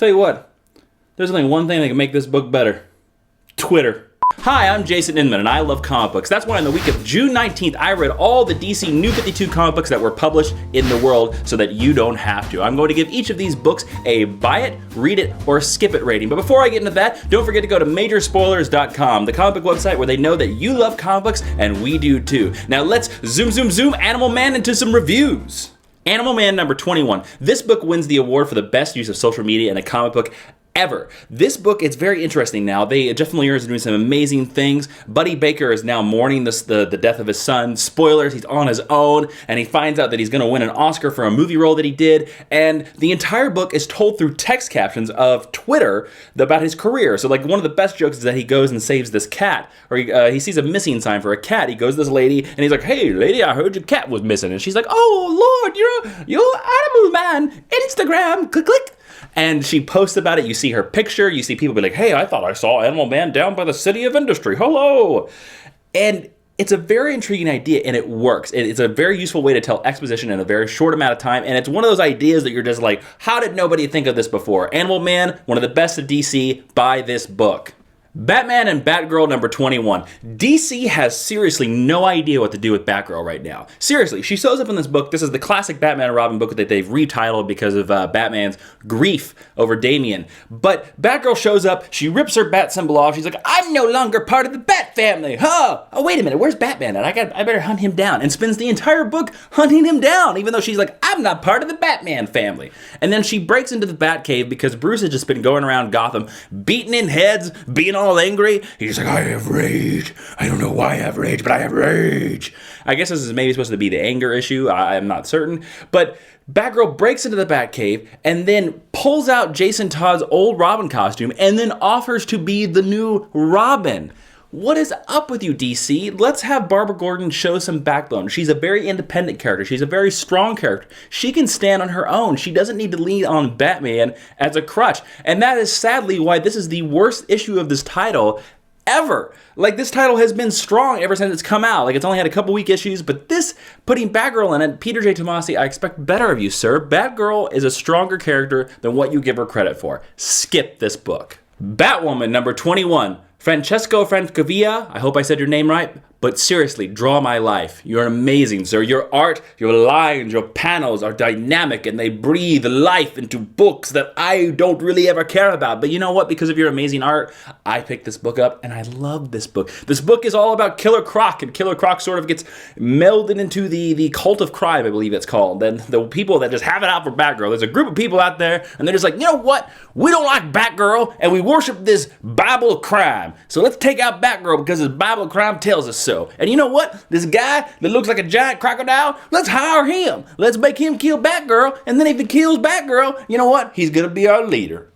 Tell you what, there's only one thing that can make this book better. Twitter. Hi, I'm Jason Inman, and I love comic books. That's why on the week of June 19th, I read all the DC New 52 comic books that were published in the world so that you don't have to. I'm going to give each of these books a buy it, read it, or skip it rating. But before I get into that, don't forget to go to majorspoilers.com, the comic book website where they know that you love comic books, and we do too. Now let's zoom Animal Man into some reviews. Animal Man number 21. This book wins the award for the best use of social media in a comic book ever. This book, it's very interesting now. Jeff Lemire is doing some amazing things. Buddy Baker is now mourning the death of his son. Spoilers, he's on his own, and he finds out that he's going to win an Oscar for a movie role that he did, and the entire book is told through text captions of Twitter about his career. So like one of the best jokes is that he goes and saves this cat, or he sees a missing sign for a cat. He goes to this lady, and he's like, "Hey lady, I heard your cat was missing." And she's like, "Oh Lord, you're Animal Man, Instagram, click click." And she posts about it. You see her picture. You see people be like, "Hey, I thought I saw Animal Man down by the City of Industry. Hello." And it's a very intriguing idea, and it works. It's a very useful way to tell exposition in a very short amount of time, and it's one of those ideas that you're just like, how did nobody think of this before? Animal Man, one of the best of DC, buy this book. Batman and Batgirl number 21. DC has seriously no idea what to do with Batgirl right now. Seriously, she shows up in this book. This is the classic Batman and Robin book that they've retitled because of Batman's grief over Damian. But Batgirl shows up, she rips her bat symbol off, she's like, "I'm no longer part of the Bat family, huh? Oh, wait a minute, where's Batman at? I better hunt him down." And spends the entire book hunting him down, even though she's like, "I'm not part of the Batman family." And then she breaks into the Batcave because Bruce has just been going around Gotham, beating in heads, being all angry. He's like, "I have rage. I don't know why I have rage, but I have rage." I guess this is maybe supposed to be the anger issue. I'm not certain. But Batgirl breaks into the Batcave and then pulls out Jason Todd's old Robin costume and then offers to be the new Robin. What is up with you, DC? Let's have Barbara Gordon show some backbone. She's a very independent character. She's a very strong character. She can stand on her own. She doesn't need to lean on Batman as a crutch. And that is sadly why this is the worst issue of this title ever. Like, this title has been strong ever since it's come out. Like, it's only had a couple weak issues, but this, putting Batgirl in it, Peter J. Tomasi, I expect better of you, sir. Batgirl is a stronger character than what you give her credit for. Skip this book. Batwoman number 21. Francesco Francavilla, I hope I said your name right, but seriously, draw my life. You're amazing, sir. Your art, your lines, your panels are dynamic, and they breathe life into books that I don't really ever care about. But you know what? Because of your amazing art, I picked this book up, and I love this book. This book is all about Killer Croc, and Killer Croc sort of gets melded into the cult of crime, I believe it's called. And the people that just have it out for Batgirl. There's a group of people out there, and they're just like, "You know what? We don't like Batgirl, and we worship this Bible of crime. So let's take out Batgirl because this Bible of crime tells us so. And you know what? This guy that looks like a giant crocodile, let's hire him. Let's make him kill Batgirl. And then if he kills Batgirl, you know what? He's going to be our leader."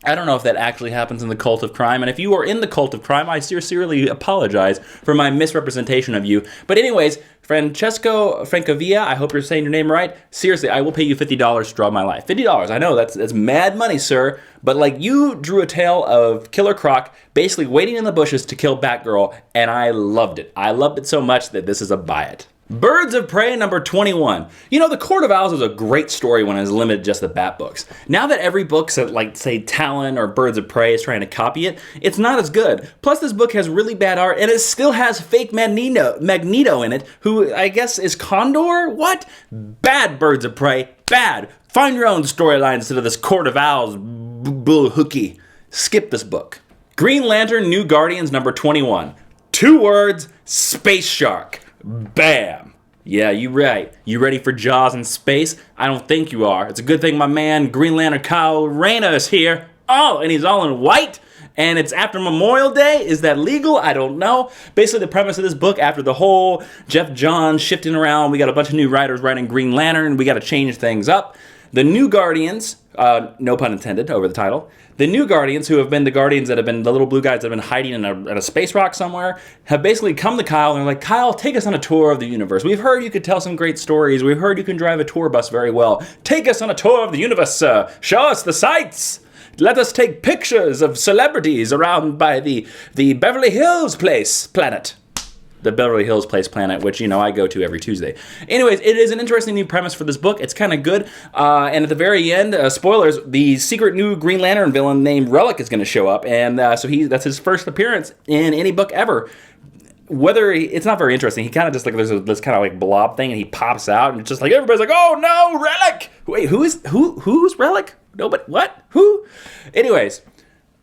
I don't know if that actually happens in the cult of crime. And if you are in the cult of crime, I sincerely apologize for my misrepresentation of you. But anyways, Francesco Francavilla, I hope you're saying your name right. Seriously, I will pay you $50 to draw my life. $50, I know, that's mad money, sir. But like, you drew a tale of Killer Croc basically waiting in the bushes to kill Batgirl, and I loved it. I loved it so much that this is a buy it. Birds of Prey number 21. You know, The Court of Owls was a great story when it was limited to just the Bat books. Now that every book, like say Talon or Birds of Prey, is trying to copy it, it's not as good. Plus this book has really bad art, and it still has fake Magneto in it, who I guess is Condor? What? Bad Birds of Prey. Bad. Find your own storyline instead of this Court of Owls bull hooky. Skip this book. Green Lantern New Guardians number 21. 2 words, space shark. Bam. Yeah, you right. You ready for Jaws in space? I don't think you are. It's a good thing my man Green Lantern Kyle Rayner is here. Oh, and he's all in white. And it's after Memorial Day. Is that legal? I don't know. Basically, the premise of this book, after the whole Jeff Johns shifting around, we got a bunch of new writers writing Green Lantern. We got to change things up. The New Guardians, no pun intended over the title, the New Guardians, who have been the Guardians that have been the little blue guys that have been hiding in a space rock somewhere, have basically come to Kyle and they're like, "Kyle, take us on a tour of the universe. We've heard you could tell some great stories. We've heard you can drive a tour bus very well. Take us on a tour of the universe, sir. Show us the sights. Let us take pictures of celebrities around by the Beverly Hills planet." the Beverly Hills Place planet, which, I go to every Tuesday. Anyways, it is an interesting new premise for this book. It's kind of good. And at the very end, spoilers, the secret new Green Lantern villain named Relic is going to show up. And so that's his first appearance in any book ever. It's not very interesting. He kind of just there's this kind of like blob thing, and he pops out, and it's just like everybody's like, "Oh no, Relic!" Wait, who's Relic? Nobody. What? Who? Anyways,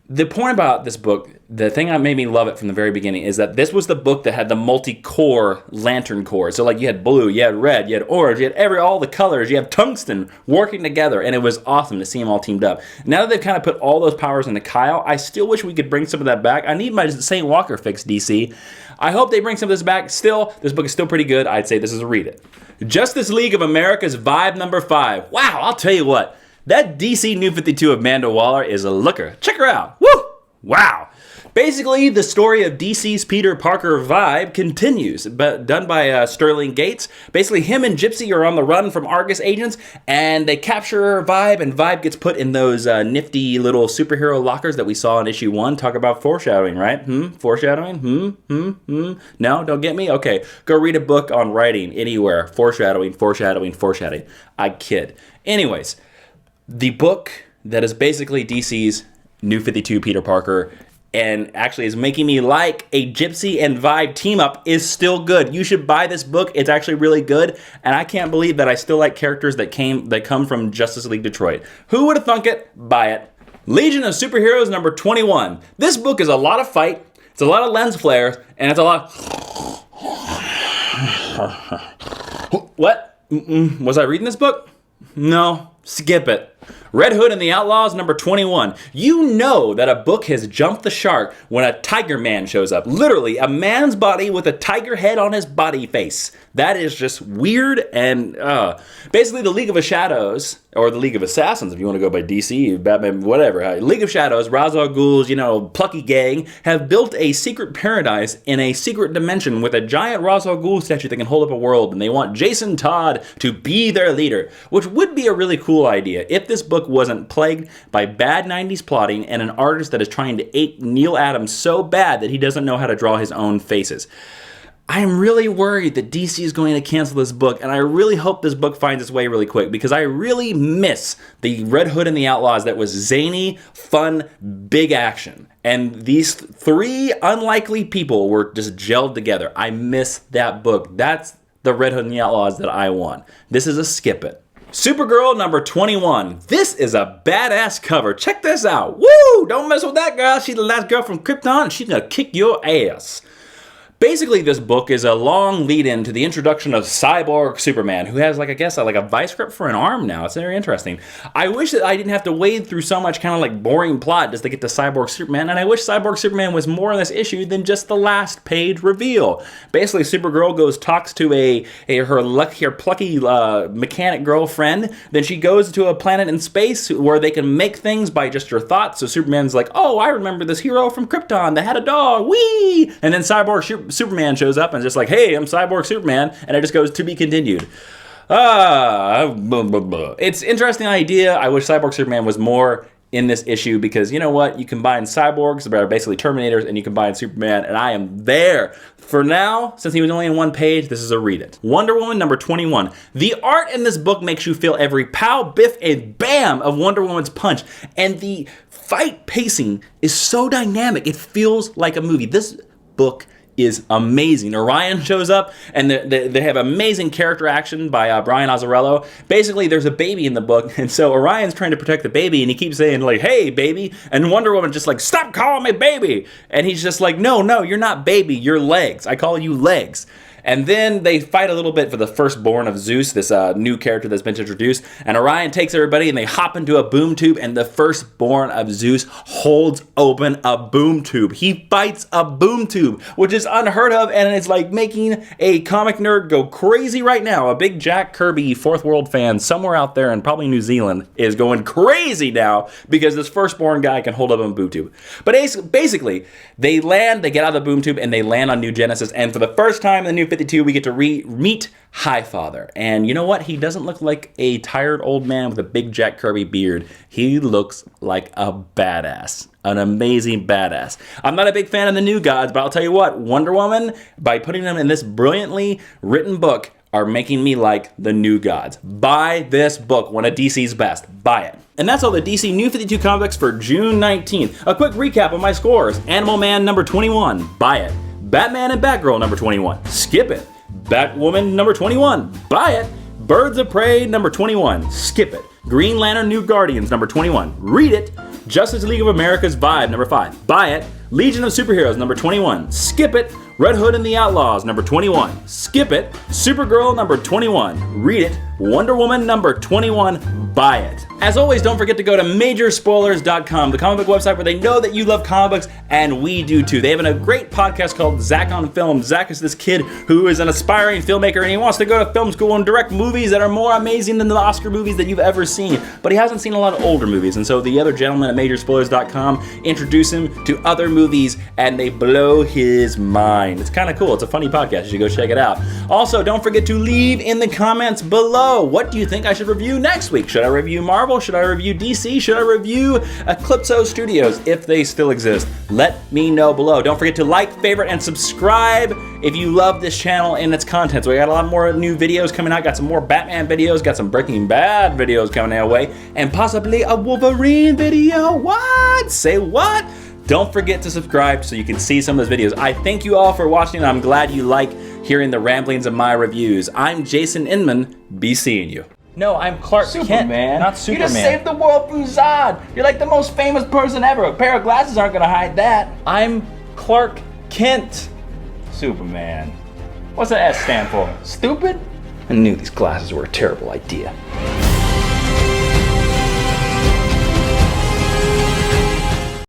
the point about this book, the thing that made me love it from the very beginning, is that this was the book that had the multi-core lantern core. So you had blue, you had red, you had orange, you had all the colors, you have tungsten working together, and it was awesome to see them all teamed up. Now that they've kind of put all those powers into Kyle, I still wish we could bring some of that back. I need my St. Walker fix, DC. I hope they bring some of this back. Still, this book is still pretty good. I'd say this is a read it. Justice League of America's Vibe number 5. Wow, I'll tell you what. That DC New 52 of Amanda Waller is a looker. Check her out. Woo! Wow. Basically, the story of DC's Peter Parker Vibe continues, but done by Sterling Gates. Basically, him and Gypsy are on the run from Argus agents, and they capture Vibe, and Vibe gets put in those nifty little superhero lockers that we saw in issue 1. Talk about foreshadowing, right? Foreshadowing? No, don't get me? Okay, go read a book on writing anywhere. Foreshadowing. I kid. Anyways, the book that is basically DC's New 52 Peter Parker, and actually is making me like a Gypsy and Vibe team up, is still good. You should buy this book. It's actually really good, and I can't believe that I still like characters that come from Justice League Detroit. Who would have thunk it? Buy it. Legion of Superheroes number 21. This book is a lot of fight, it's a lot of lens flares, and it's a lot... What? Was I reading this book? No. Skip it. Red Hood and the Outlaws, number 21. You know that a book has jumped the shark when a Tiger Man shows up. Literally, a man's body with a tiger head on his body face. That is just weird and, basically the League of Shadows, or the League of Assassins, if you want to go by DC, Batman, whatever. League of Shadows, Ra's al Ghul's, plucky gang, have built a secret paradise in a secret dimension with a giant Ra's al Ghul statue that can hold up a world, and they want Jason Todd to be their leader, which would be a really cool idea if this book wasn't plagued by bad 90s plotting and an artist that is trying to ape Neil Adams so bad that he doesn't know how to draw his own faces. I am really worried that DC is going to cancel this book, and I really hope this book finds its way really quick, because I really miss the Red Hood and the Outlaws that was zany, fun, big action. And these 3 unlikely people were just gelled together. I miss that book. That's the Red Hood and the Outlaws that I want. This is a skip it. Supergirl number 21. This is a badass cover. Check this out. Woo! Don't mess with that girl. She's the last girl from Krypton, and she's gonna kick your ass. Basically, this book is a long lead-in to the introduction of Cyborg Superman, who has, a vice grip for an arm now. It's very interesting. I wish that I didn't have to wade through so much boring plot just to get to Cyborg Superman, and I wish Cyborg Superman was more in this issue than just the last page reveal. Basically, Supergirl talks to her plucky mechanic girlfriend. Then she goes to a planet in space where they can make things by just your thoughts. So Superman's like, "Oh, I remember this hero from Krypton that had a dog. Whee!" And then Superman shows up and is just like, "Hey, I'm Cyborg Superman," and it just goes to be continued. It's an interesting idea. I wish Cyborg Superman was more in this issue, because you know what? You combine cyborgs, that are basically Terminators, and you combine Superman, and I am there. For now, since he was only in 1 page, this is a read it. Wonder Woman number 21. The art in this book makes you feel every pow, biff, and bam of Wonder Woman's punch, and the fight pacing is so dynamic. It feels like a movie. This book is amazing. Orion shows up, and they have amazing character action by Brian Azzarello. Basically, there's a baby in the book, and so Orion's trying to protect the baby, and he keeps saying, "Hey, baby," and Wonder Woman just "Stop calling me baby," and he's just "No, you're not baby, you're Legs. I call you Legs." And then they fight a little bit for the firstborn of Zeus, this new character that's been introduced. And Orion takes everybody and they hop into a boom tube, and the firstborn of Zeus holds open a boom tube. He fights a boom tube, which is unheard of, and it's making a comic nerd go crazy right now. A big Jack Kirby Fourth World fan somewhere out there in probably New Zealand is going crazy now because this firstborn guy can hold up a boom tube. But basically, they get out of the boom tube and they land on New Genesis, and for the first time in the New 52, we get to meet Highfather. And you know what? He doesn't look like a tired old man with a big Jack Kirby beard. He looks like a badass. An amazing badass. I'm not a big fan of the New Gods, but I'll tell you what, Wonder Woman, by putting them in this brilliantly written book, are making me like the New Gods. Buy this book, one of DC's best. Buy it. And that's all the DC New 52 comics for June 19th. A quick recap of my scores. Animal Man number 21, buy it. Batman and Batgirl number 21, skip it. Batwoman number 21, buy it. Birds of Prey number 21, skip it. Green Lantern New Guardians number 21, read it. Justice League of America's Vibe number 5, buy it. Legion of Superheroes number 21, skip it. Red Hood and the Outlaws number 21, skip it. Supergirl number 21, read it. Wonder Woman number 21, buy it. As always, don't forget to go to majorspoilers.com, the comic book website where they know that you love comic books, and we do too. They have a great podcast called Zach on Film. Zach is this kid who is an aspiring filmmaker, and he wants to go to film school and direct movies that are more amazing than the Oscar movies that you've ever seen. But he hasn't seen a lot of older movies, and so the other gentlemen at majorspoilers.com introduce him to other movies, and they blow his mind. It's kind of cool. It's a funny podcast. You should go check it out. Also, don't forget to leave in the comments below. What do you think I should review next week? Should I review Marvel? Should I review DC? Should I review Eclipso Studios, if they still exist? Let me know below. Don't forget to like, favorite, and subscribe if you love this channel and its content. So we got a lot more new videos coming out. Got some more Batman videos. Got some Breaking Bad videos coming our way. And possibly a Wolverine video. What? Say what? Don't forget to subscribe so you can see some of those videos. I thank you all for watching, and I'm glad you like hearing the ramblings of my reviews. I'm Jason Inman. Be seeing you. No, I'm Clark Kent, not Superman. You just saved the world from Zod. You're like the most famous person ever. A pair of glasses aren't gonna hide that. I'm Clark Kent. Superman. What's that S stand for? Stupid? I knew these glasses were a terrible idea.